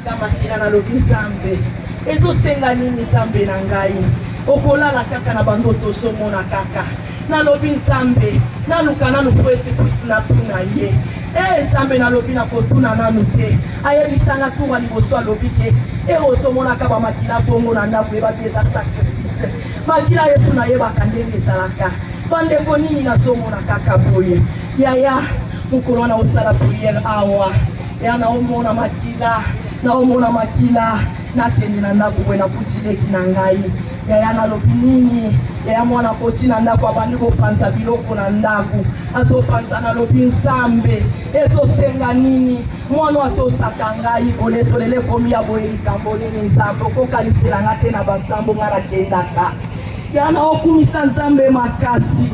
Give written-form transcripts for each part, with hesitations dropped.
kama kila na lobi Nzambe ezo senga nini Nzambe na ngai okolala kaka na bandoto somona kaka na lobi Nzambe na luka na nufwesi kwisi na tuna ye Nzambe na lobi na kotuna nanu te ayebisanga tunga liboso alobi ke osomona kaba makila bongo na ndako eba pesa sacrifice makila Yesu na yebaka ndenge ezalaka bandeko nini nazomona kaka boye yaya mukolo na osala priere awa ya naomona makila nakende na ndako bwe na kutileki na ngai yaya nalobi nini yaya mwana koti na ndako abandi kopanza biloko na ndako azopanza nalobi Nzambe ezosenga nini mwana atosaka ngai oletolele komi ya boye likambo nini Nzambe okokaliselanga te na basambo nga nakendaka yaya naokumisa Nzambe makasi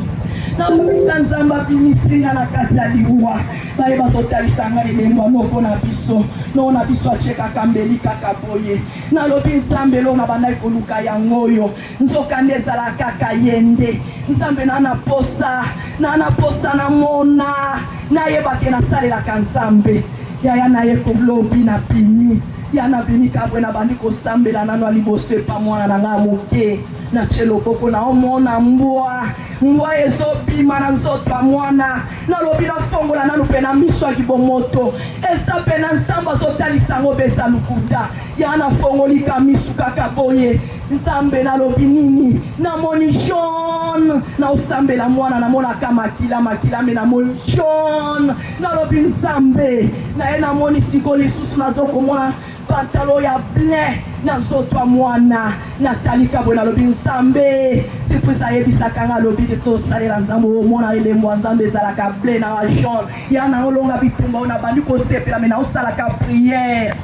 na mbisa Nzambe abimisinga na kati ya liwa baye bazotalisa ngai elemba moko na biso no na biso achekaka mbeli kaka boye nalobi Nzambe lo na bandai koluka yango oyo nzoka nde ezala kaka yende Nzambe na posa na mona nayebake nasalelaka Nzambe yaya naye kolobi na pini yana bini kabwe na bandi kosambela nano aliboso pa mwana na nga moke na chelo koko na omona mbwa ezobima na nzoto mwana na lobi na fongola nanu pe na miso ya kibomoto esa pe na Nzambe azotalisa ngo besa lukuta yana fongolika misu kaka boye Nzambe na lobi nini na moni jaune na osambela mwana na mona kama makila me na moni jaune na lobi Nzambe na ena moni sikoli susu na zoko mwana pantalo ya bleu na nzoto mwana natalika bwe na lobi Nzambe sipwisa yebisaka nga lobi de so salela Nzambe omona elembo Nzambe ezalaka bleu na jaune yana olonga bitumba ona bandi kosepela me na osalaka priere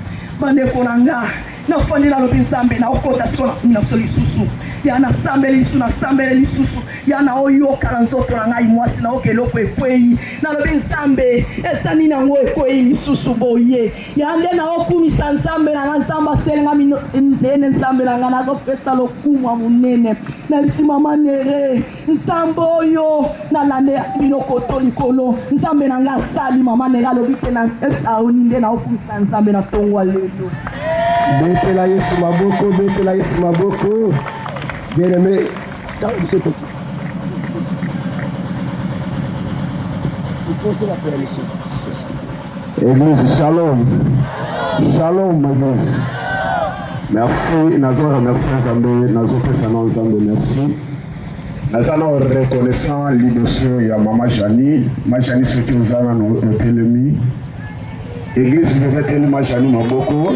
bandeko na nga nafandela lobi Nzambe na okota sona na solisusu yana sambele lisusu yana oyoka na nzoto na ngai mwasi na okeloko ekwei na lobi Nzambe esani na ngo ekwei lisusu boye yande na okumisa Nzambe na Nzambe aselenga minene Nzambe na nga nazopesa lokumwa munene na lisima manere Nzambe oyo na lande biloko to likolo Nzambe na nga sali mama nera lobi ke na aoninde na okumisa Nzambe na tongwa lelo betela Yesu maboko bien-aimé Église, shalom Église. Merci, nous remercions Nzambe, merci. Nous allons reconnaissant l'émotion de Maman Jani, ce qui nous a nous Église, je vais tenir Maman Jani Maboko.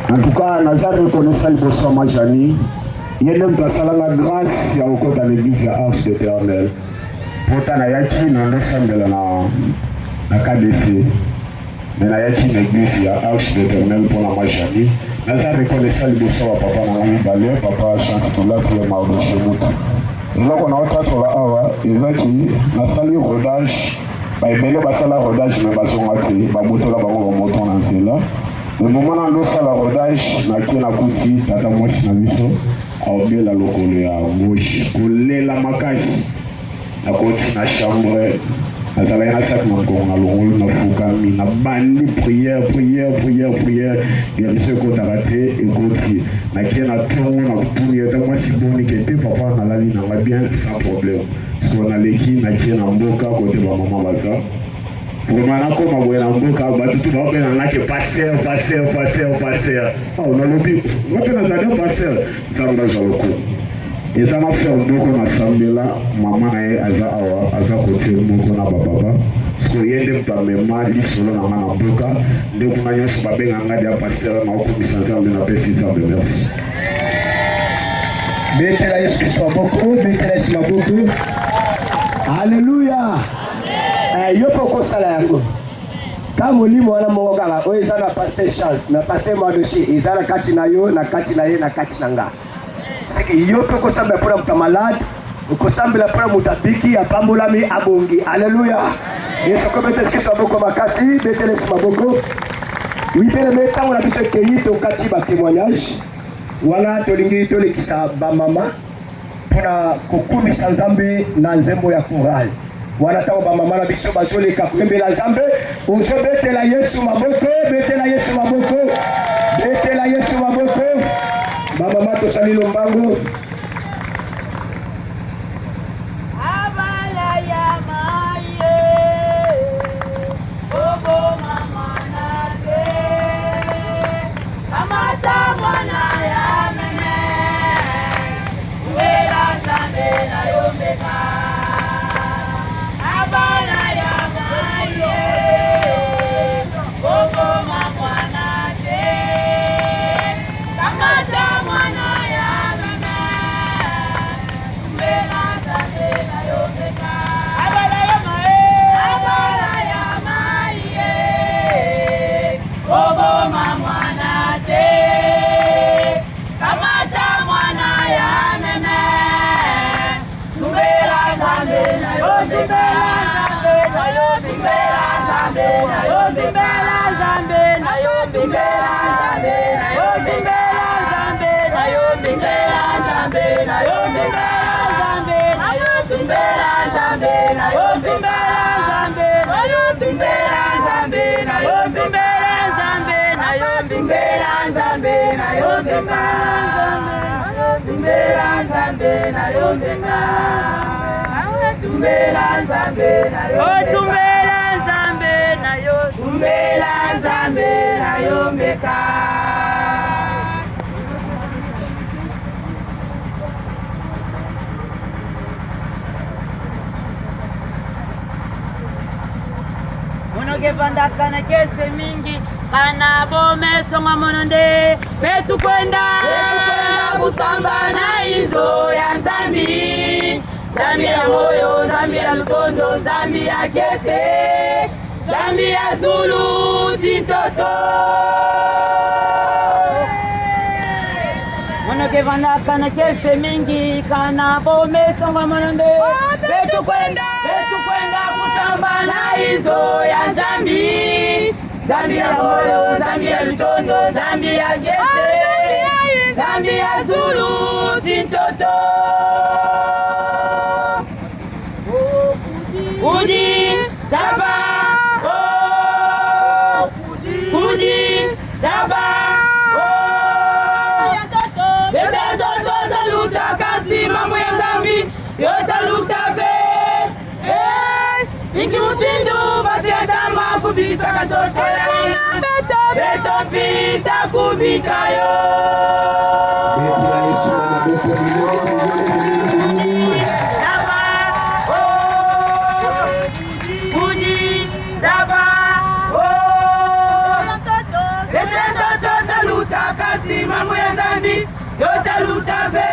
En tout cas, nous allons reconnaissant l'émotion de Maman Jani. Il y a même la grâce dans l'église à Arche d'Éternel. Pourtant, il y a qui dans l'ensemble de la KDC. Mais il y a qui dans l'église à Arche d'Éternel pour la Maman Jani. Nous allons reconnaissant l'émotion de Papa Nangami Balé, Papa Chanskoula pour le Mardo chez nous. Et là, on a autre sur la Awa, ils ont dit, la salle rodage, il y a un rodage, mais ils ont été, le moment où on a le rodage, on a tata mochi na biso, aobela lokolo ya mochi, kolela makasi, na koti na chambre, na zala yana sak na konga longolo na fukami, na bandi prière, yerise ko tarate ekoti, na kia na tongo na kutuni yata mwasi boni kete papa na lali na va bien sans problème. So na leki na kia na mboka kote ba mama baza. Vraiment comme boye na mboka batu tu ba bena na ke passer. Oh na lobi, moi na zada passer, zamba zaloko. Et ça m'a fait beaucoup na sambela mama na aza kote moko na baba. So yende pa mema li solo na na mboka, nde kuna nyonso ba benga ngadi passer na okumisa Nzambe na pesi Nzambe merci. Betela Yesu maboko. Alléluia. Yopo kosala yango. Kama ulimo wana mongo kaka, oyo eza na pasteur chance, na pasteur Madoshi, eza na kati na yo, na kati na ye, na kati na nga. Yopo kosamba pona muta malade, ukosambela pona muta biki, apambolami abongi. Alléluia. Yesu ko betela Yesu maboko makasi, betela Yesu maboko. Wibele metango na biso keyi to kati ba témoignage. Wana tolingi tolekisa ba mama pona kokumisa Nzambe na nzembo ya chorale. wanataka mama na biso bazoleka kwembela Nzambe uzobetela Yesu maboko, betela Yesu maboko, betela Yesu maboko. Mama tosali lombangu Pandaka na kese mingi kana bome songa mononde betu kwenda kusamba na hizo ya Nzambi, Nzambi ya moyo, Nzambi ya lutondo, Nzambi ya kese, Nzambi ya Zulu tintoto. Monoke pandaka na kese mingi kana bome songa mononde betu kwenda kusamba na hizo ya Nzambi, Nzambi ya moyo, Nzambi ya lutondo, Nzambi ya kese, Nzambi ya Zulu tintoto. Kudi Zaba, oh Kudi Zaba, oh bese toto luta kasi mambo ya Nzambi yota luta fe. Ingi mutindu batiyatama kubisa katoto ya beto pita kubika yo. betela Yesu maboko Zaba, oh Kudi Zaba, oh bese toto luta kasi mambo ya Nzambi yota luta fe.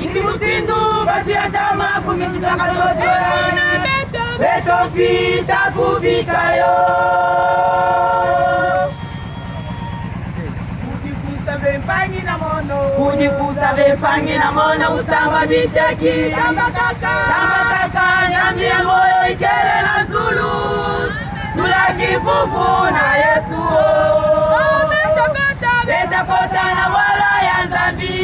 Ingi mutindu batiyatama kubisa katoto ya beto pita kubika yo. Kujikusa bepangi na mono usamba biteki samba kaka Nzambi ya moyo ikele na Zulu tula kifufu na Yesu beta kota na wala ya Nzambi.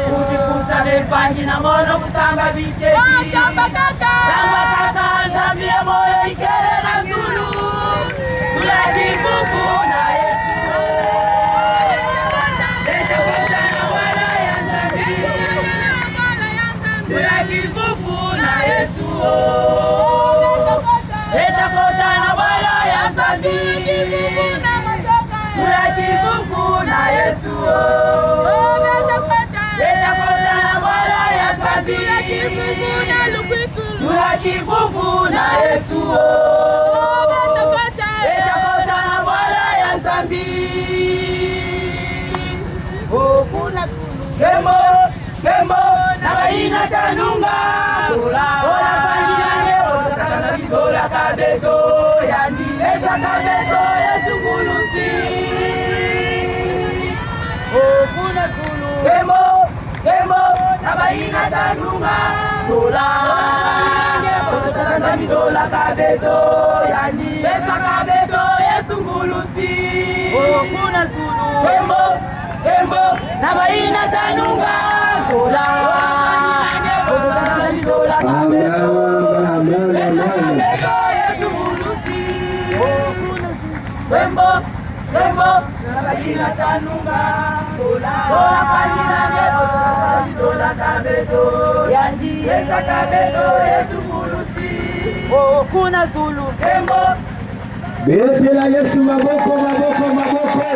Kujikusa bepangi na mono kusamba biteki samba kaka Nzambi ya moyo ikele na Zulu tula kifufu na Yesu beta kota na wala ya Nzambi, tula kifufu na Yesu beta kota na wala ya Nzambi, tula kifufu na Yesu beta kota na wala ya Nzambi, tula kifufu na Yesu beta kota na wala ya Nzambi. Kembo na baina tanunga ora pandinane ora bizola kabeto yani eza kabeto Yesu kulusi kuna kulu. Kembo na baina tanunga sola ora bizola kabeto yani eza kabeto Yesu kulusi kuna kulu. tembo na baina tanunga sola Amen, amen, amen. tembo tembo na baina tanunga sola panina nebo sola kabeto yanji esa kabeto Yesu bulusi kuna Zulu tembo Betela Yesu maboko, maboko, maboko.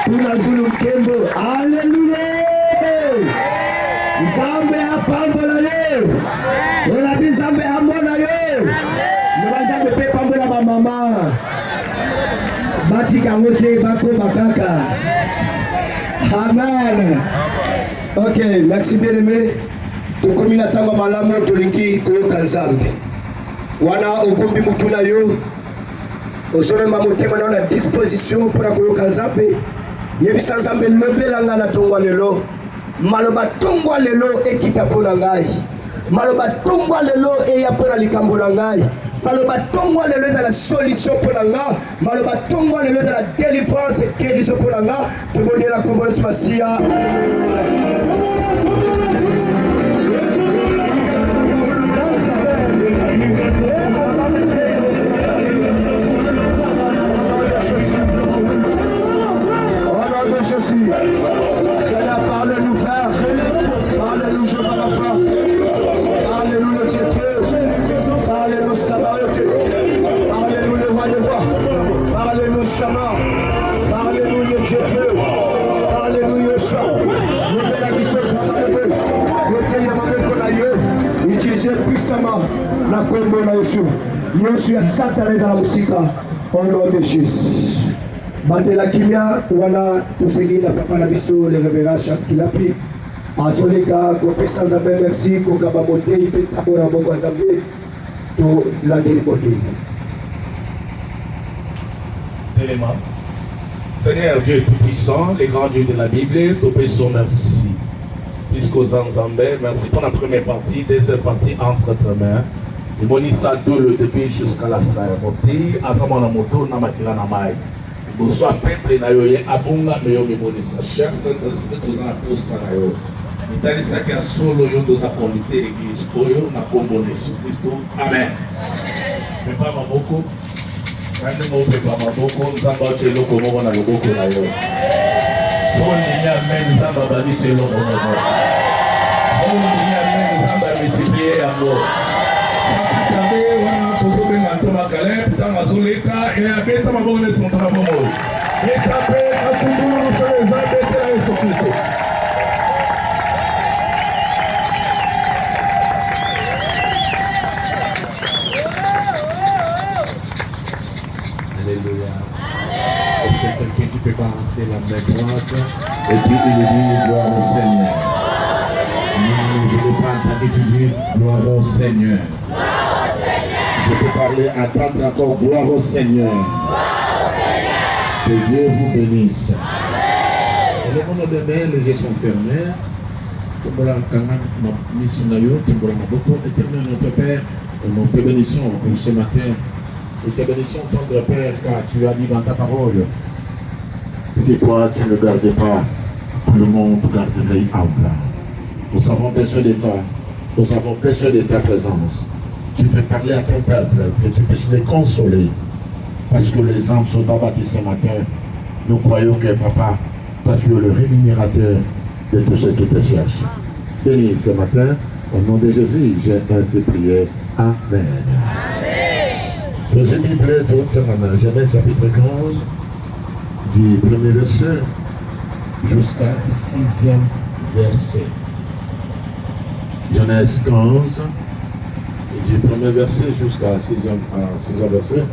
Kuna Zulu tembo. Haleluya. Nzambe apambola leo. Ona bizambe amona yo. Nzambe pe pambola ba mama. Bati kangote bako bakaka. Amen. Ok, merci bien aimé. Tukomina tango malamu tolingi koyoka Nzambe. Wana okumbi mutuna yo. Ozomemba motema na disposition pour koyoka Nzambe. Yebisa Nzambe lobelanga na tongwa lelo. Maloba tongwa lelo ekita pona ngai. Maloba tongwa lelo eya pona likambo na ngai. Maloba tongwa lelo eza la solution pona nga. Maloba tongwa lelo eza la délivrance et guérison pona nga. Tobonde la kombo Yesu Masia. Seigneur, parle-nous, Père. Parle-nous, je par la force. Parle-nous, le Dieu. Parle-nous, Sabaoth. Parle-nous, le roi de roi. Parle-nous, Shama. Parle-nous, le Dieu. Parle-nous, Yeshua. Utilisez puissamment la combo de Yeshua. Yeshua, Satan dans la musique. Au nom de Jésus. Batela kimia wana tusegina papa na biso le révérend Charles Kilapi azoleka kopesa Nzambe merci kokaba motei pe tabora bongo Nzambe to la délibéré. Élément. Seigneur Dieu Tout-Puissant, les grands dieux de la Bible, te faisons merci. Puisqu'aux Nzambe, merci pour la première partie, deuxième partie entre tes mains. Et monisa tout le début jusqu'à la fin. Moti, azamana moto na makila na mai. Bonsoir peuple na yo ye abunga me yo memonisa cher Saint-Esprit toza na posa na yo mitalisaki ya solo yo toza konite l'église oyo na kombo na Yesu Kristo amen. Pepa maboko kande mo pepa maboko nzamba ote eloko moko na loboko na yo ondimi amen nzamba abalisi eloko moko ondimi amen nzamba amultiplie yango tabe wana tozobenga ntomakale ntanga azoleka abeta maboko neti moto na bomo etape atumbulu mosolo eza betela Yesu Kristo. Alléluia. Est-ce que quelqu'un qui peut balancer la main droite et puis il dit gloire au Seigneur? Non, je ne peux pas entendre tu dire gloire au Seigneur. Je peux parler, attendre encore gloire au Seigneur. Que Dieu vous bénisse. Et le monde de main, les yeux sont fermés. Éternel notre Père, nous te bénissons pour ce matin. Nous te bénissons, tendre Père, car tu as dit dans ta parole, si toi tu ne gardes pas, tout le monde garderait en vain. Nous avons besoin de toi, nous avons besoin de ta présence. Tu peux parler à ton peuple, que tu puisses les consoler. Parce que les âmes sont abattues ce matin. Nous croyons que papa, toi tu es le rémunérateur de tous ceux qui te cherchent. Bénis ce matin, au nom de Jésus, j'ai ainsi prié. Amen. Deuxième Bible, Genèse chapitre 15, du premier verset jusqu'à 6e verset. Genèse 15, du premier verset jusqu'à 6e verset.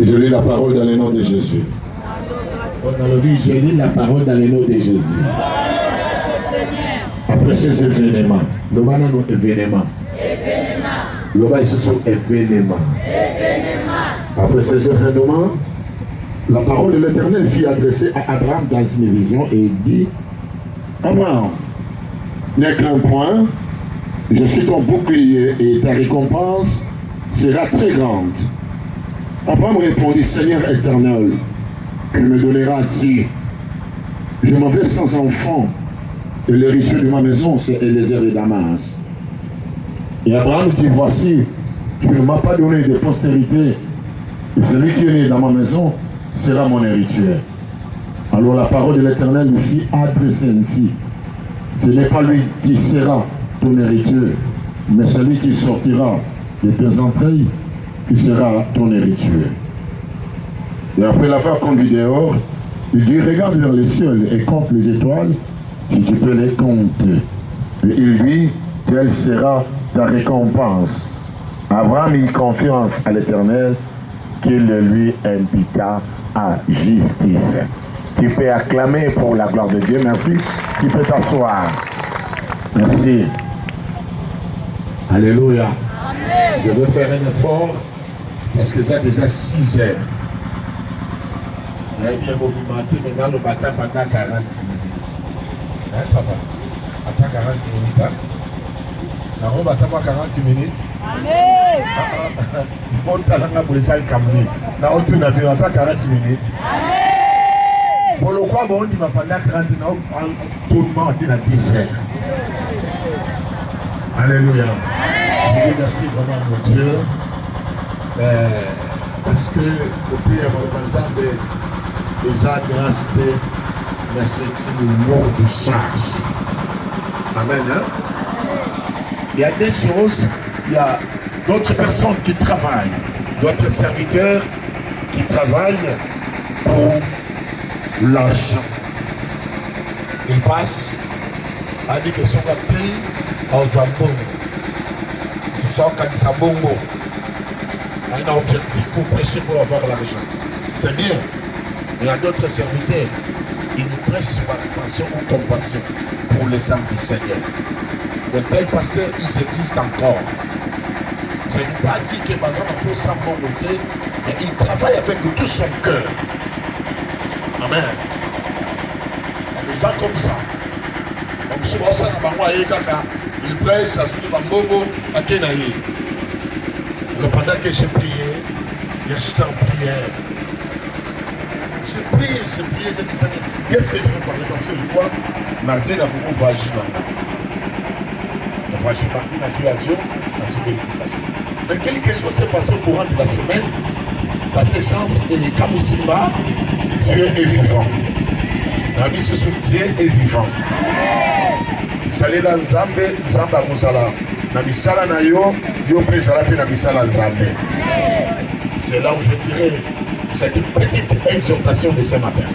Et je lis la parole dans le nom de Jésus. Je lis la parole dans le nom de Jésus. Après ces événements, le bas nos événements. Le bas ce sont événements. Après ces événements, la parole de l'Éternel fut adressée à Abraham dans une vision et dit: Abraham, ne crains point, je suis ton bouclier et ta récompense sera très grande. Abraham répondit: Seigneur éternel, que me donneras-tu? je m'en vais sans enfant. Et l'héritier de ma maison, c'est Eliezer et Damas. Et Abraham dit, voici, tu ne m'as pas donné de postérité. Et celui qui est né dans ma maison sera mon héritier. Alors la parole de l'Éternel lui fit adresser ainsi. Ce n'est pas lui qui sera ton héritier, mais celui qui sortira de tes entrailles, qui sera ton héritier. Et après l'avoir conduit dehors, il dit, regarde vers les cieux et compte les étoiles, si tu peux les compter. Et il dit, quelle sera ta récompense? Abraham eut confiance à l'Éternel, qu'il le lui imputa à justice. Tu peux acclamer pour la gloire de Dieu, merci. Tu peux t'asseoir. Merci. Alléluia. Amen. Je veux faire un effort parce que j'ai déjà 6 heures. Il y a bien matin, maintenant le matin pendant 46 minutes. Hein, papa? Attends 46 minutes. Hein? On va attendre 40 minutes. Amen. On t'a besoin de camion. Na on tourne bien attends 40 minutes. Amen. Pour le quoi bon il va pendant 40 minutes en tournement à 10 heures. Alléluia. Je vous remercie vraiment mon Dieu. Parce que côté mon ensemble déjà grâce de merci le lourd de charge. Amen. Hein? Il y a des choses, il y a d'autres personnes qui travaillent, d'autres serviteurs qui travaillent pour l'argent. Ils passent à dire que son gâté en Zambongo. Ce sont quand Bongo. Un objectif pour prêcher pour avoir l'argent. C'est bien. Il y a d'autres serviteurs, ils nous prêchent par passion ou compassion pour les âmes du Seigneur. De tels pasteurs, ils existent encore. Ce n'est pas dit que Bazan a pour ça bon côté, mais il travaille avec tout son cœur. Amen. Il y a des gens comme ça. Comme souvent ça, il prêche, ça joue de Bambogo, à Kenaï. Alors pendant que j'ai prié, j'étais en prière. J'ai prié, j'ai dit Seigneur, qu'est-ce que je vais parler? Parce que je crois, mardi, il a beaucoup voyagé maintenant. Mardi, il a joué l'avion, il a joué l'équipage. Mais quelque chose s'est passé au courant de la semaine. Par ses chances, et Kamusimba, Dieu est vivant. Nabi se souvient, Dieu est vivant. Salela Nzambe, Nzamba Moussala. Namisala na yo, yo pesala pe namisala Nzambe. C'est là où je dirais cette petite exhortation de ce matin.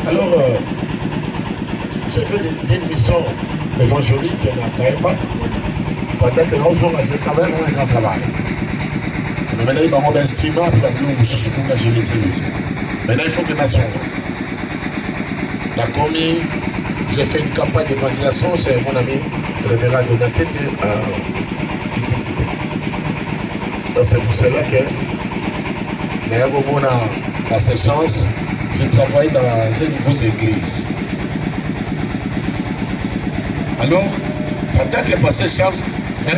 Alors, j'ai fait une mission évangélique à Kaïba. Pendant que je travaille dans un grand travail. Maintenant, il y a un instrument, je les ai. Maintenant, il faut que nation. La commune, j'ai fait une campagne d'évangélisation, c'est mon ami, le révérend Donatete, une petite idée. Donc c'est pour cela que, à ces chances, je travaille dans une grosse église. Alors, pendant que passé chance, il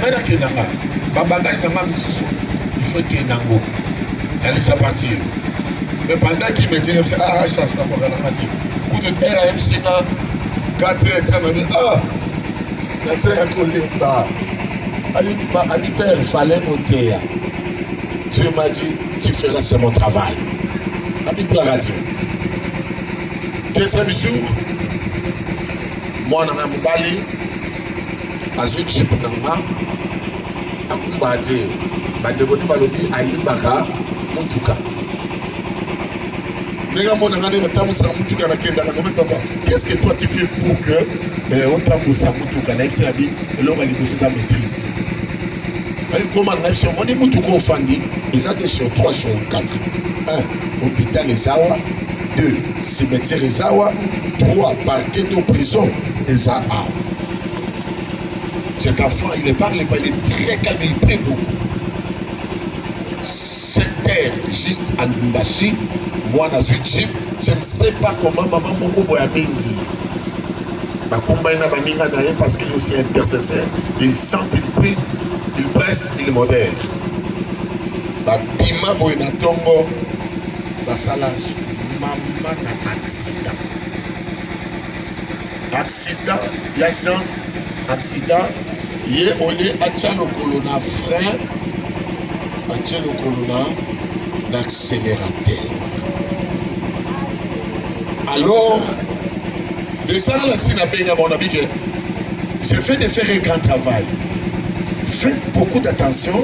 faut qu'il y ait un ango. Elle est déjà partie. Mais pendant qu'il me dit, ah, chance, n'a pas dit. Coup de terre à MC, 4 éternels, ah, il fallait monter. Dieu m'a dit, tu feras c'est mon travail. Habite la radio. Deuxième jour, moi, je suis allé à une chip nanga, à Kumbadi, Bandegoni Balobi, Aïbaka, Mutuka. Qu'est-ce que toi tu fais pour que on t'embauche à Mutuka, et l'homme a négocié sa maîtrise? Comment on dit Mutuka au Fandi, ils ont des sur 3 sur 4. 1. Hôpital Ezawa. 2. Cimetière Ezawa. 3. Parquet de prison Ezawa. Cet enfant, il ne parle pas, il est très calme, il prie beaucoup. Cette terre, juste à Lumbashi, moi dans une jeep, je ne sais pas comment maman Moko Boya Bengi. Ma combat n'a pas mis parce qu'il est aussi intercesseur. Il sent, il prie, il presse, il modère. Ma bima Boyna Tongo, la salas, maman n'a accident. accident, il y a chance, accident, il y a olé atia le colonna frein, atia le colonna l'accélérateur. Alors, déjà la Sinabé, mon ami, je fais de faire un grand travail. Faites beaucoup d'attention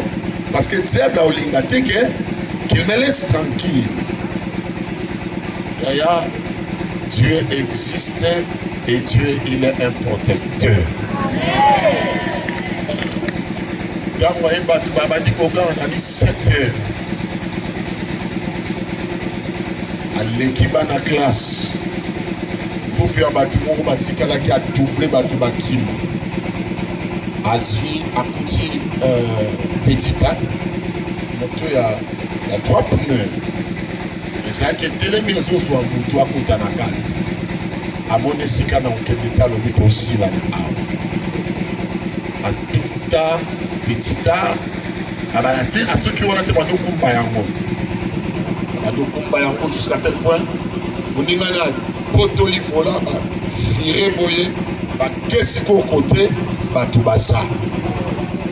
parce que Diable a olingate qu'il me laisse tranquille. D'ailleurs, Dieu existe et Dieu, il est un protecteur. Quand moi, on a mis 7 heures à l'équipe à la classe. Groupe ya batu moko batikala ki a doublé batu bakima. Azui akuti petit pas. Moto ya 3 pneus. Eza ke telemi ezozwa mutu akuta na kati. Amone sika na okende ta lobi tosila na awa. Atuta petit pas. Abalati asuki wana te bando kumba yango. Bando kumba yango jusqu'à tel point oningana potoli vola ba viré boye ba kesi ko côté ba tubasa.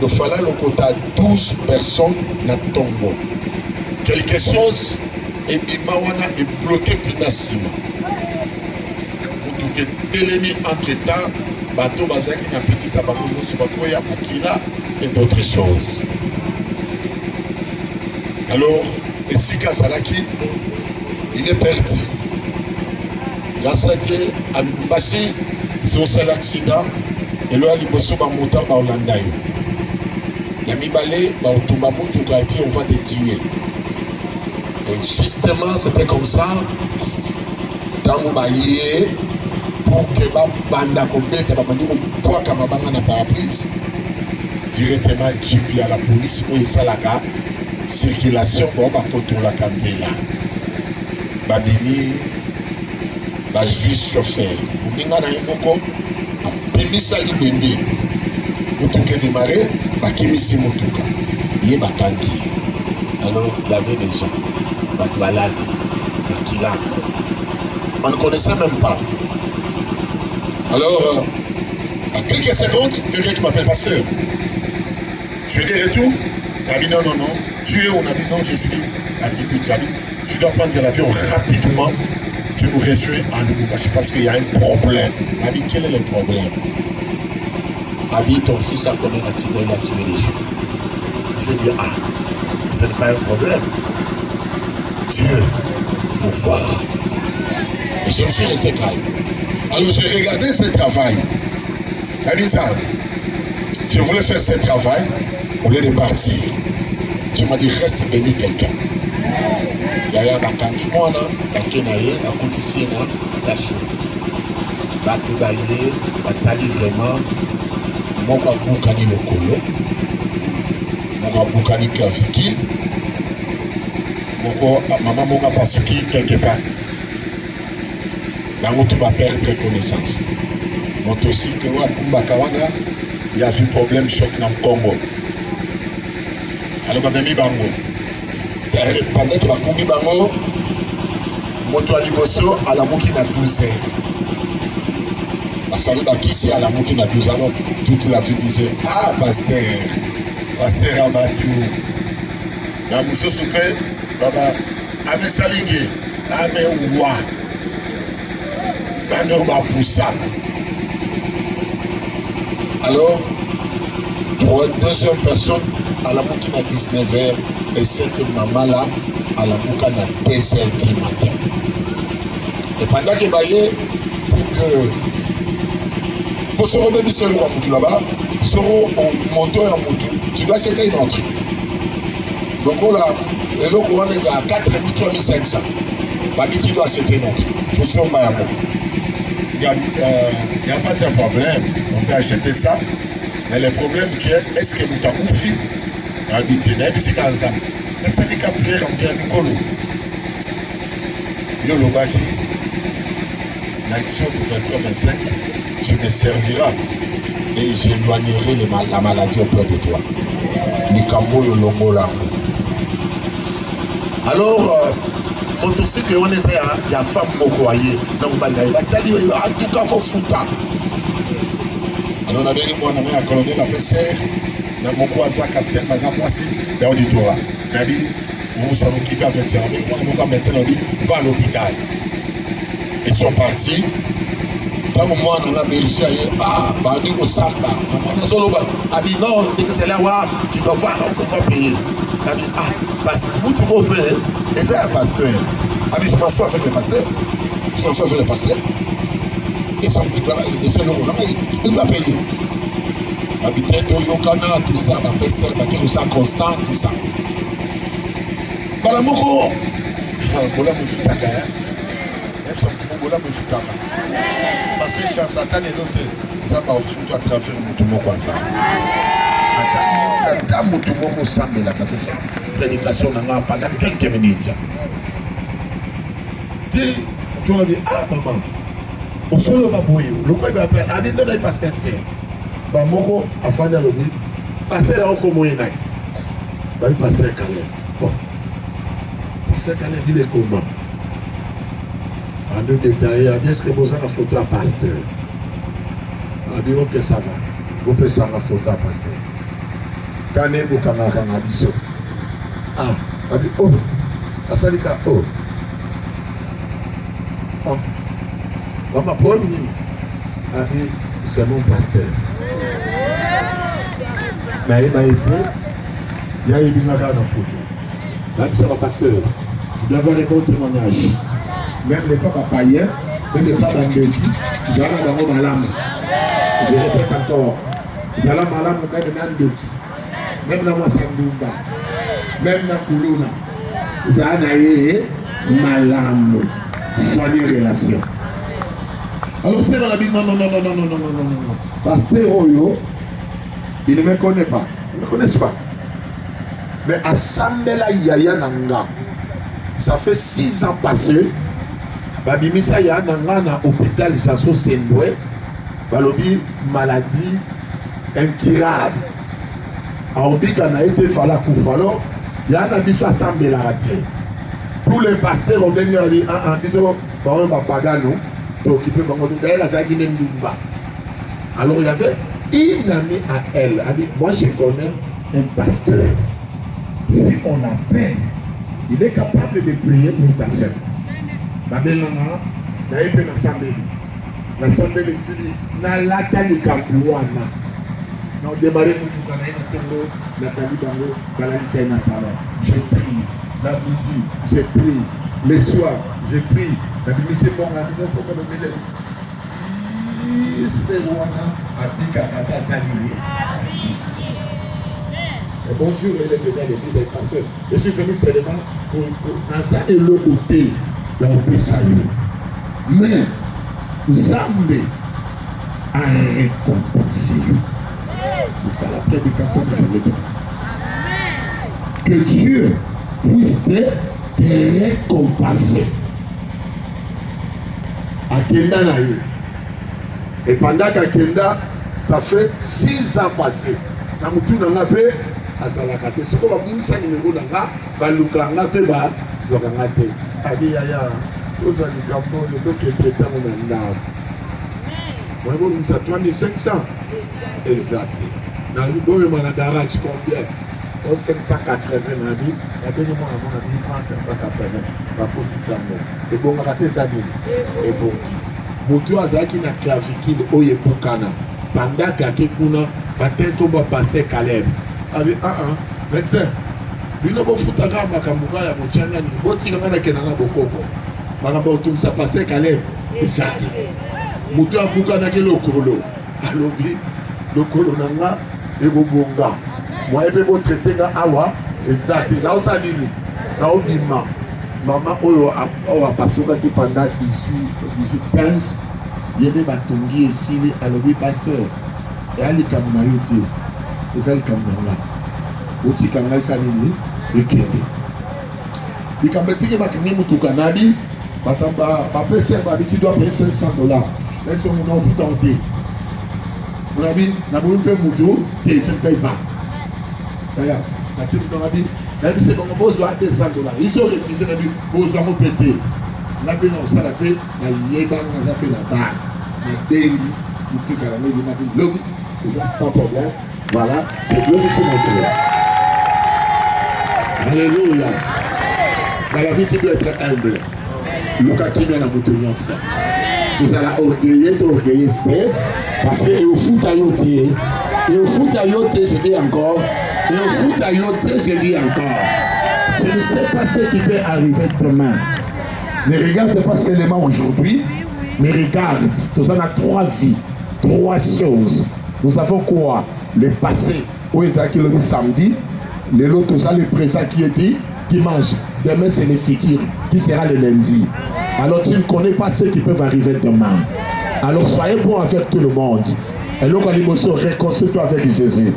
Donc fallait le côté 12 personnes na tombo. Quelque chose et bimawana est bloqué pinasima. Pour que telemi entre temps bateau bazaki na petit tabakono subakoya akila et d'autres choses. Alors, Esika Salaki, il est perdu. Grâce à Dieu, à Lubumbashi, c'est un seul accident. Et là, il y a un moteur en Hollande. Il y a mis balai, on va te tuer. Et justement, c'était comme ça. Dans mon baillet, pour que ma bande complète, ma bande complète, ma bande na parapluie, directement, JP à la police, pour y salaka. Circulation bon ba koto la kanzela babini ba juge chauffeur uninga na yoko apemisa libende mutuke démarrer ba kimisi mutuka ye batangi. Alors il y avait des gens batbalade bakila on ne connaissait même pas. Alors à quelques secondes quelqu'un qui m'appelle pasteur, tu es de retour? Il a dit non. Tu es, on a dit non, je suis à Djibouti. Tu dois prendre l'avion rapidement. Tu nous rejoins à Lubumbashi parce qu'il y a un problème. Il a dit quel est le problème? Il a dit ton fils a commis un accident, il a tué des gens. J'ai dit ce n'est pas un problème. Dieu pour voir. Et je me suis resté calme. Alors j'ai regardé ce travail. Il a dit ça. Je voulais faire ce travail au lieu de partir. Je m'ai dit, reste béni quelqu'un. Yaya bakangi mwana, bakenaye, bakutisi na tashu. Batubaye, batali vraiment, moko abukani lokolo, moko abukani clavicule, maman moko pasuki quelque part. Bango tu vas perdre connaissance. Motocycle wa kumbaka wana, il y a un problème choc dans le Congo. Alors babemi bango pendant que bakumbi bango moto aliboso alamuki na 12 heures basali bakisi alamuki na 12 heures. Toute la vie disait pasteur abatu na mususu pe baba amesalingi amewa bano bapusa. Alors deuxième personne à la mouki à 19h et cette maman-là à la mouka à 2h du matin. Et pendant que baillé, pour se remettre sur le moutou là-bas, sur un moteur en moutou, tu dois acheter une autre. Donc là, et là, on est à 4 3500. Babi, tu dois acheter une autre. Il faut sur Mayamo. Il n'y a pas ce problème. On peut acheter ça. Mais le problème est-ce que vous t'avez confié? Habité, c'est comme ça. Mais ça dit qu'à prier en bien Nicolo. Yo le baki, l'action de 23-25, tu me serviras et j'éloignerai la maladie auprès de toi. Nikambo yo longo là. Alors, motocycle on eza ya femme moko aye na mobali naye batali en tout cas faut futa. Alors on avait moi na colonel la PCR na moko aza capitaine baza mwasi ya auditoire. Nabi vous vous en occupez avec ça. Moi moko médecin on dit va à l'hôpital. Ils sont partis. Quand moi on a vérifié bah on dit au samba on solo bah a dit non c'est là tu dois voir on va payer. A dit parce que vous tout payer et c'est un pasteur. A dit je m'en fous avec le pasteur. Je m'en fous avec le pasteur. Et ça il doit payer. A dit tête au yokana tout ça bah pasteur bah tout ça constant tout ça. Voilà moko bola me futaka même ça bola me futaka. Parce que chance à les notes, ça va au foot à travers mon moko ça. Attends, mon moko sambe la parce que ça prédication n'a pendant quelques minutes. Tu as dit maman, au solo baboye, le quoi il va appeler, a dit non il pasteur té. Ba moko afanya lobi, pasteur en comme moyen. Ba il pasteur Caleb. Bon. Pasteur Caleb dit les comment. En deux détails, est-ce que vous avez une photo à pasteur? On dit ok ça va. Vous pouvez faire une photo à pasteur. Quand vous avez un abisso. On dit oh. Asalika oh. Oh. Maman pour une minute. On dit c'est mon pasteur. Mais il m'a été. Il y a eu une photo. Là c'est mon pasteur. Je dois avoir un témoignage. Même les papas païens, même les papas bénis, j'allais dans mon malam. Je répète encore, j'allais malam même dans Ndoki, même dans Moissandumba, même dans Koulouna, j'allais malam, soigner les relations. Alors c'est dans la Bible, non. Pasteur Oyo, il ne me connaît pas, il ne me connaît pas. Mais à Sambela Yaya Nanga, ça fait 6 ans passés. Babimisa ya nanga na hôpital Jasso Sendoué balobi maladie incurable aobika na été fala kufalo ya na biso asambela raté tous les pasteurs ont venu dire biso ba ba pagano to occupé bango to d'ailleurs ça qui nem ndumba. Alors il y avait une amie à elle a dit moi je connais un pasteur si on a peine il est capable de prier pour ta sœur. Babelanga, na yepe na sambeli. Na sambeli sili na lata likambu wana. Na démarrer mutuka na ina tongo na tali bango balalisa ina sala. Je prie, la midi, je prie, le soir, je prie. Na bimise bonga na faut que le mele. C'est wana abika kata salili. Bonjour les éternels l'église et pasteur. Je suis venu seulement pour dans et le côté. Mais Zambé a récompensé. C'est ça la prédication que je veux dire. Que Dieu puisse te récompenser. Akenda naïe. Et pendant qu'Akenda, ça fait 6 ans passés. Na mutu nanga pe azalaka te. Siko ba bimisa numéro nanga baluka nanga pe ba zokanga te. Abi yaya tous les gambo de tout qui est traité mon âme. Moi bon ça 3500 exact. Dans le bon mon garage combien? Au 580 nabi, la dernière fois mon ami prend 580 va petit sambo. Et bon raté ça dit. Et bon moto azaki na clavicule oye bukana. Pendant que kuna batento ba passer Caleb. Abi médecin. Bino bo futaka makambuka ya mochanga ni botika ngana kenana bokoko. Makambo tout ça passer Caleb. Exact. Moto abuka na kelo kolo. Alobi lokolo nanga ebobonga. Moi ebe bo traiter nga awa exact. Na osalini. Na obima. Maman oyo awa pasuka ki pendant 18 yede batongi esili alobi pasteur. Et ali kamuna yote. Ezali kamuna. Otika ngai salini ekende. Ikambetiki makini mutuka nabi batamba bapese babiti doit payer $500. Laisse mon enfant tenter. Mon ami, na bonne mutu, je ne paye pas. D'ailleurs, la tête de ton ami, Même si c'est comme besoin de $200. Ils ont refusé de dire besoin de péter. On a payé ça la paix, on a yéba, on a payé la barre. On a déni, on a dit que on a dit lobby, sans problème. Voilà, c'est glorifié mon Dieu. Alléluia. Dans la vie, tu dois être humble. Lucas qui vient à montagne ça. Vous allez orgueiller, parce que au foot à yoté, et au foot à yoté, je dis encore, et au foot à yoté, je dis encore. Je ne sais pas ce qui peut arriver demain. Ne regarde pas seulement aujourd'hui, mais regarde. Nous avons 3 vies, 3 choses. Nous avons quoi? Le passé, où est-ce qu'il y a le samedi, le lot, tout ça, le présent qui est dit, dimanche. Demain, c'est le futur, qui sera le lundi. Alors, tu ne connais pas ce qui peut arriver demain. Alors, soyez bon avec tout le monde. Et là, quand il dit, réconcilie-toi avec Jésus.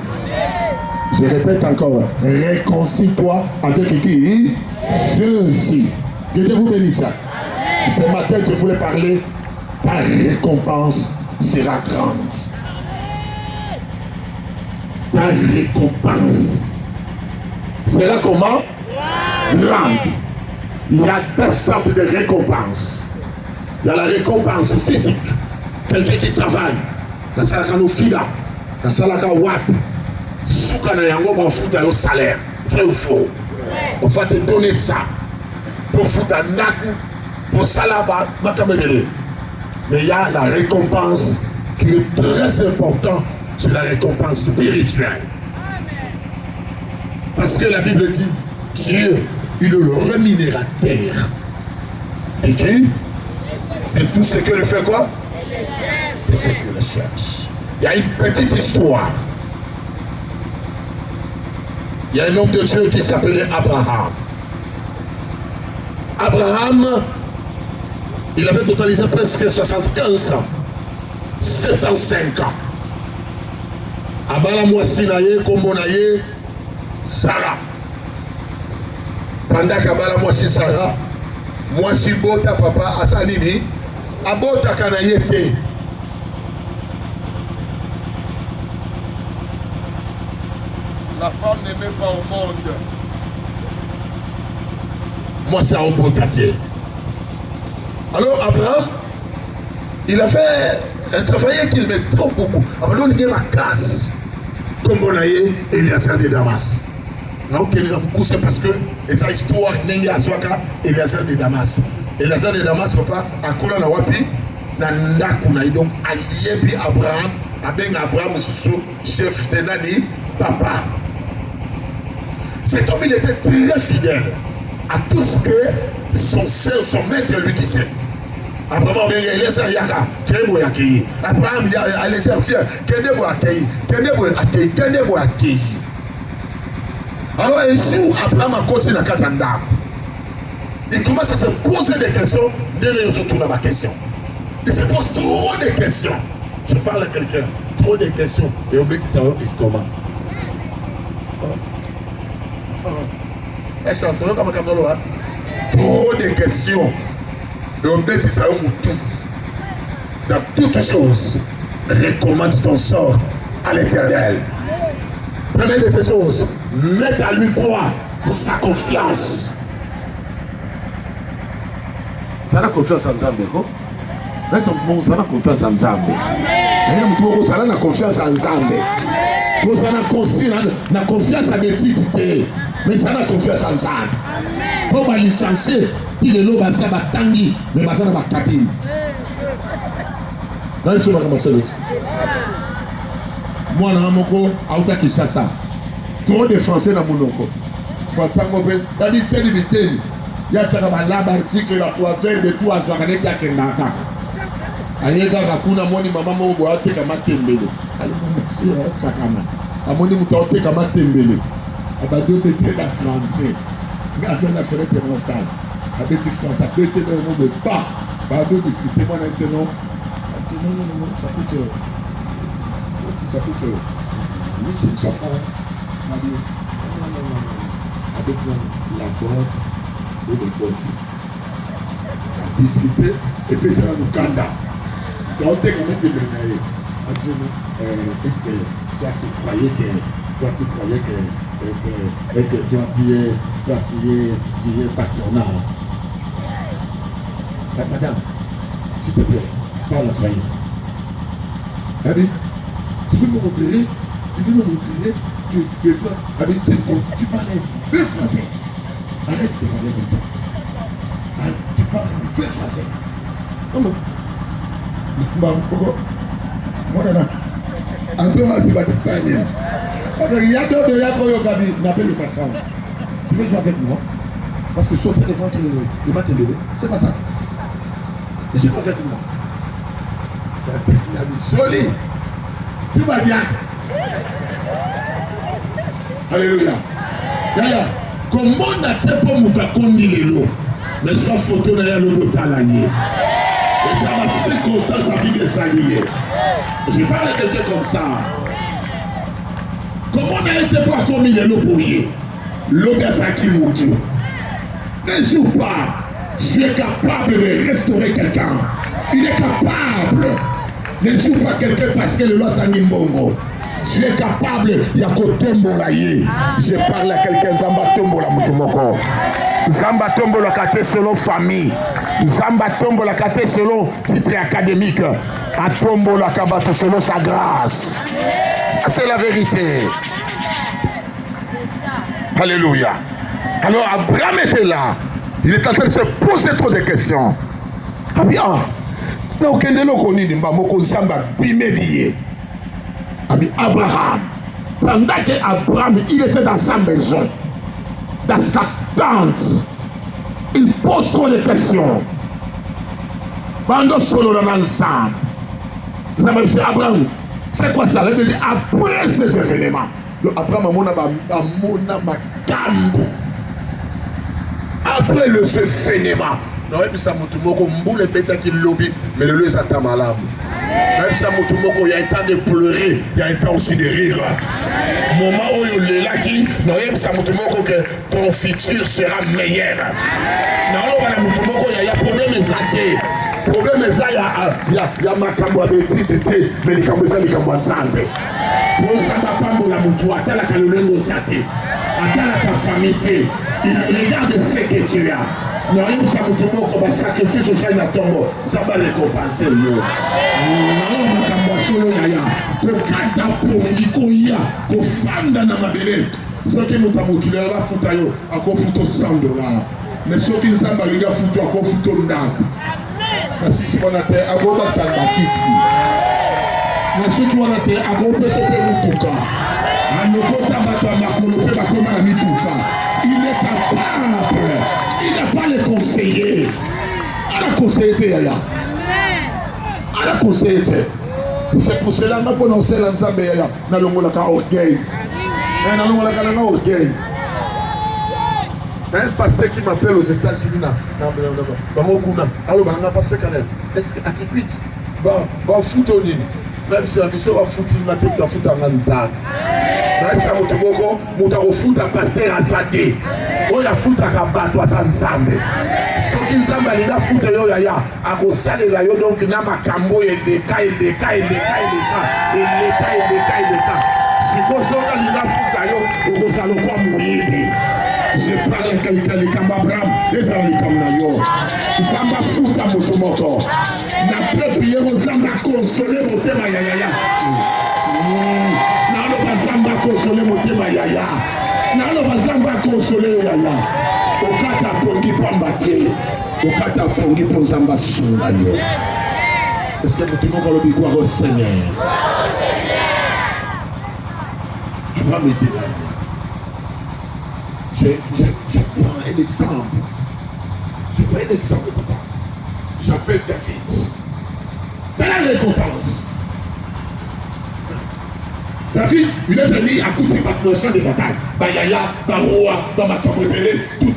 Je répète encore, réconcilie-toi avec qui? Jésus. Que Dieu vous bénisse. Ce matin, je voulais parler, ta récompense sera grande. Ta récompense sera comment? Grande. Il y a 2 sortes de récompenses. Il y a la récompense physique. Quelqu'un qui travaille. Dans sa canofida, dans sa wap, soukana yango ba futa yo salaire. Vrai ou faux? On va te donner ça. Pour futa naku, pour salaba, makamedele. Mais il y a la récompense qui est très importante, c'est la récompense spirituelle. Parce que la Bible dit, Dieu, il est le rémunérateur de qui? De tout ce que le fait quoi? De ce que le cherche. Il y a une petite histoire. Il y a un homme de Dieu qui s'appelait Abraham. Abraham, il avait totalisé presque 75 ans. 75 ans. Abala mwasi na ye, kombo na ye, Sarah. Pendant qu'abala mwasi Sarah, mwasi bota papa asalini, abota kana yete. La femme n'aimait pas au monde. Moi, c'est un bon tâtier. Alors, Abraham, il a fait un travail qu'il met trop beaucoup. Alors, il a ma casse. Comme on a eu, il y a ça de Damas. Donc, il a couché parce que, et sa histoire, il y a ça de Damas. Et la ça de Damas, papa, à Kola na wapi, na Nakuna. Donc, Ayebi Abraham, avec Abraham, chef de Nani, papa. Cet homme, il était très fidèle à tout ce que son maître lui disait. Abraham, il laissé Yaka, Kendebo accueilli. Abraham, il a laissé fier, Kendebo accueilli, Kendebo accueilli, Kendebo accueilli. Alors, un jour, Abraham a continué à Kazanda. Il commence à se poser des questions, mais il retourne à ma question. Il se pose trop de questions. Je parle à quelqu'un, trop de questions, et on met ça au estomac. Trop de questions. Et on met ça au tout. Dans toutes choses, recommande ton sort à l'Éternel. Première de ces choses, mettre à lui quoi? Sa confiance. Ça a confiance en Zambé, quoi? Mais ça a confiance en Zambé. Ça a confiance en Zambé. Ça a confiance en l'éthique. Mais ça a confiance en Zambé. Pour les licencier, puis les lots, ça va tanguer, mais ça va cabine. Dans le chemin, comment c'est l'autre? Moi, dans mon corps, à Kinshasa, trop de Français dans mon corps. Français, mon père, t'as dit tel. Il y a un article là pour faire de tout à Joaquin qui a Kendaka. Allez, gars, Rakuna, mon maman, mon bois, t'es comme un tembele. Allez, mon monsieur, Sakana. À mon niveau, t'es comme un tembele. Abadou, t'es dans français. Gazelle la fenêtre mentale. Avec les Français, après, tu sais, on ne veut pas. Abadou, discuter, moi, non. Non, ça coûte. Ça coûte. Oui, c'est ça. Non. Avec la botte. Ou les bottes. À discuter, et puis c'est dans le Kanda. Donc, tu es comment tu es mené. Est-ce que toi tu croyais que et que quand tu es patronat. Madame, s'il te plaît, parle à Soyez. Abi, tu veux me montrer que toi, Abi, tu parles feu français. Arrête de parler comme ça. Tu parles feu français. Comment? Moi, en ce moment, c'est pas tout ça. Il y a d'autres qui n'appellent le patron. Tu veux jouer avec moi? Parce que sauter devant le matin levé, c'est pas ça. Et je veux avec moi. Joli. Tout va bien. Alléluia. D'ailleurs, comment n'a-t-elle pas moutakondi lelo? Mais soit photo n'a le botalaye. Et ça va circonstance à vie de s'allier. Je parle de quelqu'un comme ça. Comment n'a-t-elle pas commis lelo pour y? L'obésaki moutou. Ne joue pas. Tu es capable de restaurer quelqu'un. Il est capable. Ne joue pas quelqu'un parce que le loi s'en bongo. Tu es capable. Il y a côté mbolaye. Je parle à quelqu'un Zamba Tombo la Mutumoko. Zamba Tombo la kate selon famille. Zamba Tombo la kate selon titre académique. A Tombo la kabate selon sa grâce. C'est la vérité. Alléluia. Alors Abraham était là. Il est en train de se poser trop de questions. Ah bien, donc Abraham, pendant que Abraham, il était dans sa maison, dans sa tente, il pose trop de questions. Pendant solo ensemble, vous avez dit Abraham, c'est quoi ça? Il dit après ces événements, Abraham a mon makambo. Après le ce phénomène, non, et puis ça moutoumoko mboule bêta qui lobby, mais le lieu ça t'a malam. Même ça moutoumoko, il y a un temps de pleurer, il y a un temps aussi de rire. Moment où il est là qui, non, et puis ça moutoumoko que ton futur sera meilleur. Non, là, moutoumoko, il y a problème exacté. Problème exact, il y a ma cambo abétite, mais les cambo ça, les cambo ensemble. Pour ça, papa, mon la moutou, attends la calolène de saté, attends la famille. Il regarde ce que tu as. Non, il ça me va sacrifier sur ça, ça va récompenser. Non, on va solo yaya. Ko kata pongi ko ya, ko fanda na mabele. Ce que nous avons qui va foutre yo, à quoi foutre $100. Mais ce qui nous a balé à foutre à quoi foutre ndak. Parce que si on a fait à quoi ça va quitter. Mais ce qui on a fait à quoi peut se faire mutuka. Il est capable. Il n'a pas le conseiller. Il a conseillé Yaya. Il a conseillé. C'est pour cela que je prononce l'ensemble Yaya. Dans le monde orgueil. Dans le monde orgueil. Un pasteur qui m'appelle aux États-Unis. Alors, un pasteur canal. Est-ce que à qui quitte? Bah, fout au nid. Même si la mission va foutre le matin, tu vas foutre en Anzan. Même si tu vas foutre un pasteur à Zadé. On va foutre un rabat, toi, ensemble. Ce qui nous a dit, foutre yo yaya. À cause de ça, donc, il y a ma cambo et des cas. Si vous avez un foutre, vous allez quoi mourir. Je parle à quelqu'un qui est Abraham, les amis comme yo. Zamba fouta motomoto. Na pepe yego zamba consoler motema yaya. Na lo bazamba consoler motema yaya. Na lo bazamba consoler yaya. Okata pongi pambate. Okata pongi ponzamba sunga yo. Est-ce que motomoto lo bigwa au Seigneur? Abraham était là. Je prends un exemple. Je prends un exemple, papa. J'appelle David. Dans la récompense. David, il est venu à côté de champ de bataille. Bayaya, Baroua, Bamaton rebelle, tout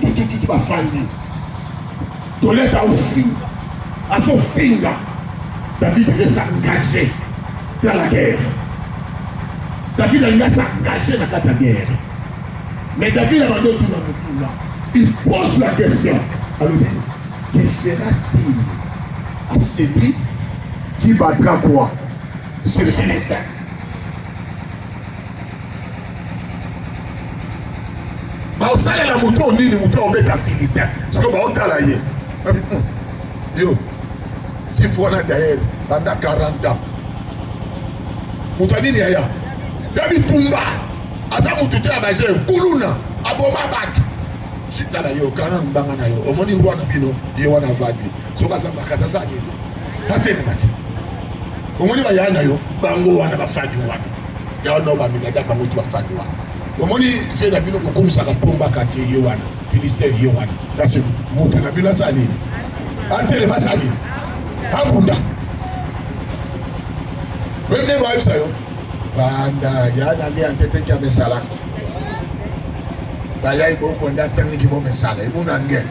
va fandi. Colette a aussi, à son finger, David devait s'engager dans la guerre. David a s'engagé dans la guerre. Mais David a demandé tout là. Il pose la question. Alors, que sera-t-il à celui qui battra quoi? C'est le Philistin. baosalela moto nini moto obeta Philistin siko baotala ye yo tipe wana d'ailleurs banda 40 ans moto nini yaya ya bitumba aza moto te ya baje kuluna aboma bato sitala yo kana mbanga na yo omoni rwana bino ye wana vadi soka za makaza sa nini hatene mati omoni ba yana yo bango wana bafadi wana ya ono ba minada bango tu bafadi wana omoni fe na bino kokomisa ka pomba kati ye wana Philistin ye wana kasi moto na bino sa nini antele masali abunda wemne ba ibsa yo banda yana nge antete kya mesala ba yai bo kwenda taniki bo mesala ibuna nge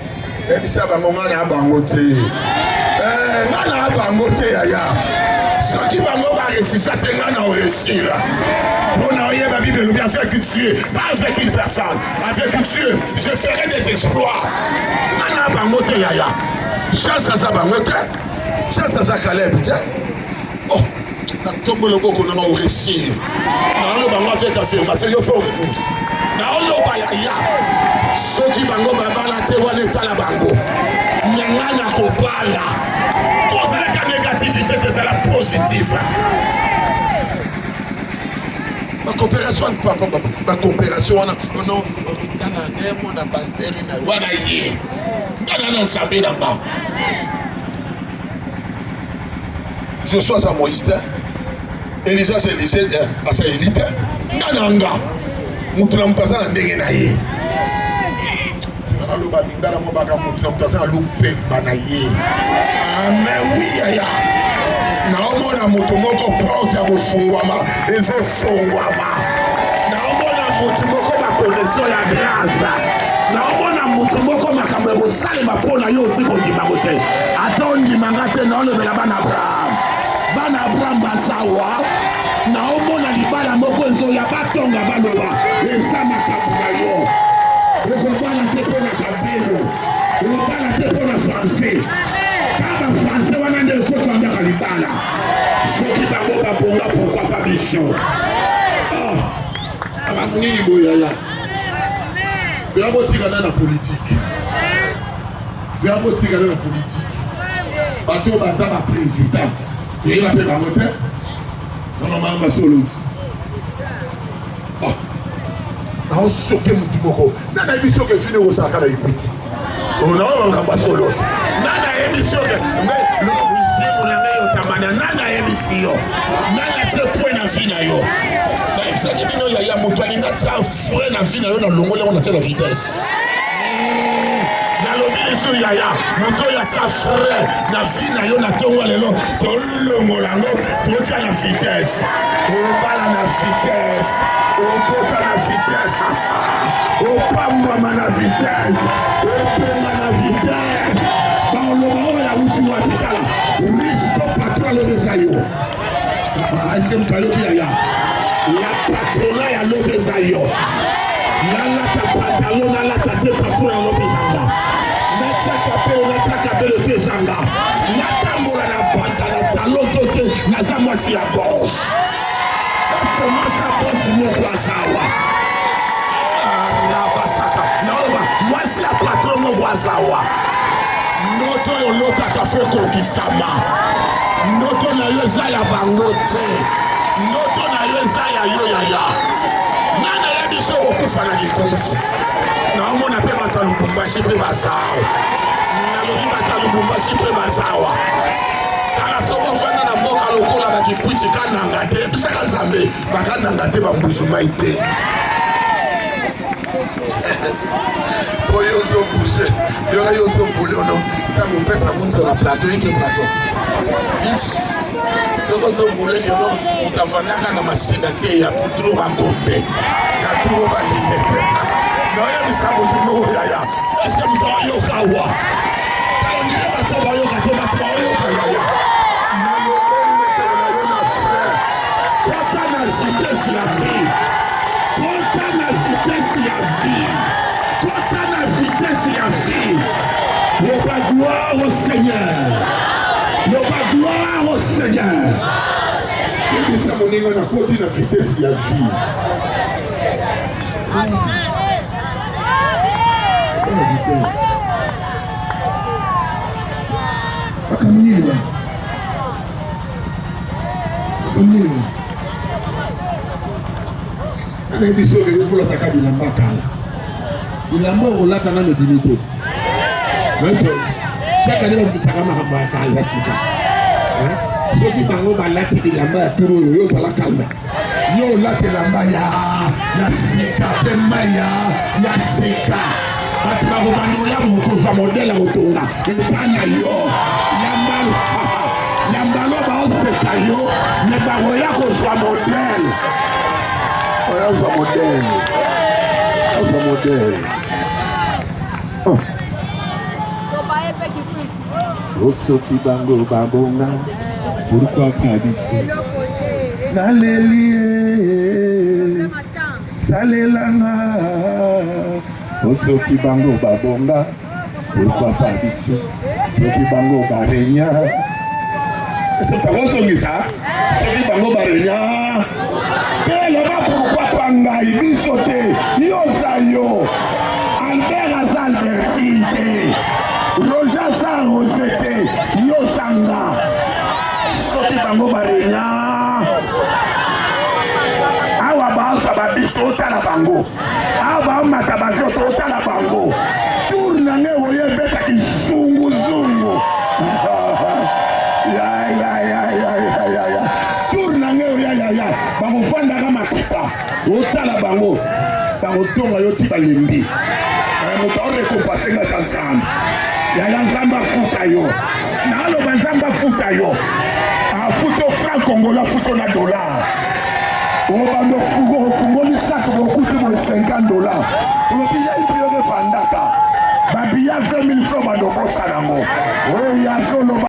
ebisa bango ngana abango te ngana abango te yaya soki bango ba resisa te ngana o resira on a la Bible nous bien fait que Dieu, pas avec une personne, avec Dieu, je ferai des exploits. Ngana abango te yaya chasse à bango te chasse à Caleb te oh na tombo le boko na o resir na lo bango fait affirmation yo faut répondre na lo ba yaya soki bango babala te wana tala bango nyangana ko bala cause la négativité que c'est la positive ma coopération ma coopération non kana nemo na pasteur na wana ye ngana na nsambe na ba je sois à Moïse Elisa c'est Élisée à sa élite ngana mutu na mpasa na ndenge na ye alo ba ndala mo baka mutu na mpasa lupemba na ye amen oui yaya naomona mutu moko porte ya kofungwama ezofungwama naomona mutu moko bakonexio ya grâce naomona mutu moko makambo ya kosalema mpona yo oti kondimango te ata ondimanga te naolobela bana Abraham basawa naomona libala moko ezoya batonga baloba eza makambo na yo okobana te mpona kabelo okobana te mpona français kaba français wana nde ekosambaka libala soki bango babonga pourquoi pas mission abaninini boyaya toya kotikana na politike bato baza baprésident toyeba mpe bango te normalement basoloti naosoke mutu moko nana yebi soki efini osalaka na equity onaona makambo asoloti nana yebi soki lusimu na ngai otamana nana yebisi yo nana tie point na vi na yo nayebisaki bino yaya moto alinga tia frai na vi na yo na longoli yango na tia na vitesse nalobi lisu yaya moto oyo atia frai na vi na yo na ntongo lelo tolongola yango totia na vitesse obala na vitesse obota na vitesse opambwama na vitesse openga na vitesse baoloba oyo yawuti wapi tala risto patron alobeza yo ese moto ayoki yaya ya patrona yalobeza yo nalata pantalon nalata te patron yalobezanga natiaka belo te ezanga natambola na pantalon to te naza mwasi ya bos nakomasa bosi moko azawa arabasaka naoloba mwasi ya patron moko azawa ndoto oyo olotaka fe kokisama ndoto na yo eza ya bango te ndoto na yo eza ya yo yaya nana yebi so kokufa na likosi naomona mpe bato ya lubumbashi mpe bazawa nalobi bato ya lubumbashi mpe bazawa tala soko ofanda na mboka lokola bakikwiti kananga te bisaka nzambe bakananga te bambuzumai te oyo ozobouge yoka yo ozobule ono nzambe opesa monzo na plateau eke plateau soki ozobule keno moto afandaka na masina te ya putro bagombe ya turo balinete naoyebisa motu moko yaya eske moto ayoka wa talondile bato bayoka te bato baoyoka yaya kota na vitesse ya vie kota na vitesse ya vie kota na vitesse ya vie loba gloire au Seigneur loba gloire au Seigneur ebisa moninga na koti na vitesse ya vie modèle. Akamnini. Akamnini. Ana biso ke faut la taka bilamba kala. Bilamba olaka na dignité. Même chose. Chaque année on bisaka makamba kala sika. Soki bango balati bilamba ya turu yo sala kalma. Yo lati bilamba ya sika pemba ya sika. Batu bakobanda ya mokoza modèle otonga. Epanya yo. Yambalo baoseka yo. Ne bango ya kozwa modèle. Oya ozwa modèle. Ozwa modèle. Osoki bango babonga. Pourquoi pas d'ici? Naleli salelanga. Osoki bango babonga. Pourquoi pas d'ici? Soki bango barenya. C'est pas bon ça? Soki bango barenya. Quel va pourquoi pas ngai bisote? Yosayo. Albert Azalbertine. Roja sa rosete. Yosanga. Soki bango barenya. Awa baosa babiso otala bango. Awa mata bazoto otala bango. Tourna nge oye beta kisungu-zungu. Ya. Tourna nge oye ya. Bango fanda kama tipa. Otala bango. Bango tonga yo tipa lembi. Moto ore kompase nga sansamba. Ya nzamba futa yo. Na alo banzamba futa yo. Futo franc congolais, futo na dollar. On va me fungoli sac pour coûter $50. On va payer une période de fandaka. Babia 20 000 francs dans le salamo. Oui, il y a solo.